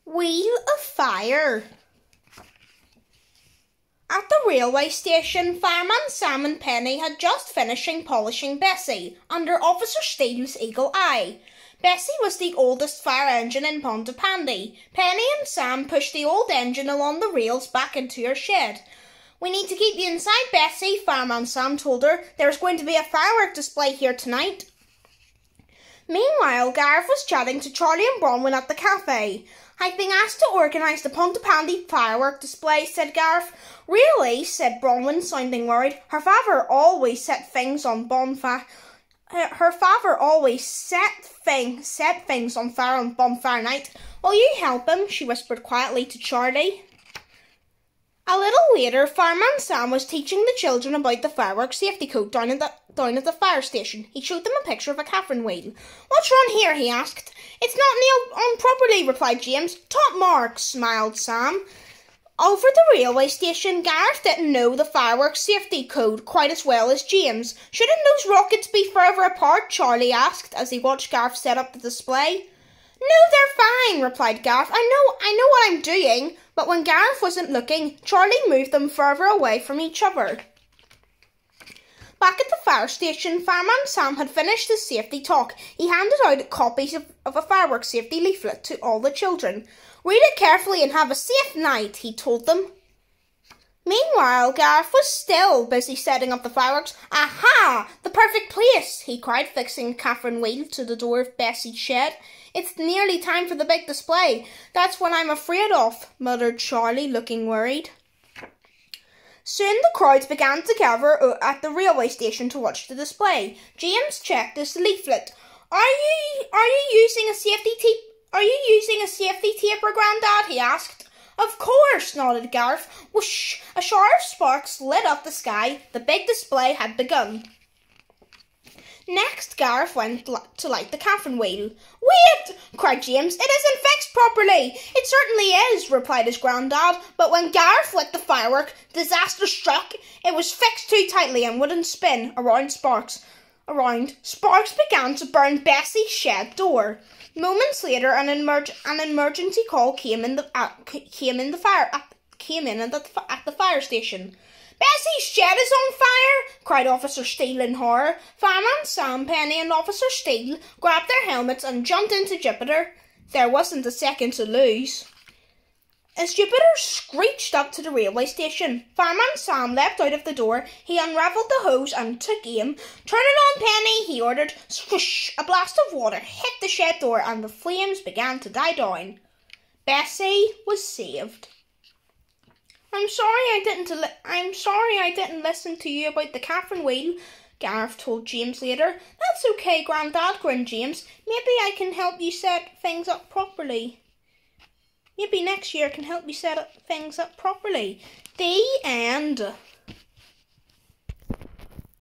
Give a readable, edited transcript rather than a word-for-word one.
Wheel of Fire. At the railway station, fireman Sam and Penny had just finishing polishing Bessie under Officer Steele's eagle eye. Bessie was the oldest fire engine in Pontypandy. Penny and Sam pushed the old engine along the rails back into her shed. "We need to keep you inside, Bessie," Fireman Sam told her. "There's going to be a firework display here tonight." Meanwhile, Gareth was chatting to Charlie and Bronwyn at the cafe. "I've been asked to organise the Pontypandy firework display," said Gareth. "Really?" said Bronwyn, sounding worried. Her father always set things on bonfire. Her father always set things on fire on bonfire night. "Will you help him?" she whispered quietly to Charlie. A little later, Fireman Sam was teaching the children about the fireworks safety code down at the fire station. He showed them a picture of a Catherine wheel. "What's wrong here?" he asked. "It's not nailed on properly," replied James. "Top marks," smiled Sam. Over the railway station, Gareth didn't know the fireworks safety code quite as well as James. "Shouldn't those rockets be further apart?" Charlie asked as he watched Gareth set up the display. "No, they're fine," replied Gareth. I know what I'm doing." But when Gareth wasn't looking, Charlie moved them further away from each other. Back at the fire station, Fireman Sam had finished his safety talk. He handed out copies of a fireworks safety leaflet to all the children. "Read it carefully and have a safe night," he told them. Meanwhile, Gareth was still busy setting up the fireworks. "Aha! The perfect place!" he cried, fixing Catherine wheel to the door of Bessie's shed. "It's nearly time for the big display. That's what I'm afraid of," muttered Charlie, looking worried. Soon the crowds began to gather at the railway station to watch the display. James checked his leaflet. Are you using a safety taper, Grandad?" he asked. "Of course," nodded Gareth. Whoosh! A shower of sparks lit up the sky. The big display had begun. Next, Gareth went to light the Catherine wheel. "Wait!" cried James. "It isn't fixed properly." "It certainly is," replied his granddad. But when Gareth lit the firework, disaster struck. It was fixed too tightly and wouldn't spin around. Sparks began to burn Bessie's shed door. Moments later, an emergency call came in at the fire station. "Bessie's shed is on fire!" cried Officer Steele in horror. Fireman Sam, Penny and Officer Steele grabbed their helmets and jumped into Jupiter. There wasn't a second to lose. As Jupiter screeched up to the railway station, Fireman Sam leapt out of the door. He unravelled the hose and took aim. "Turn it on, Penny," he ordered. Swoosh! A blast of water hit the shed door and the flames began to die down. Bessie was saved. I'm sorry I didn't listen to you about the Catherine wheel," Gareth told James later. "That's okay, Grandad," grinned James. "Maybe I can help you set things up properly. Maybe next year I can help you set things up properly." The end.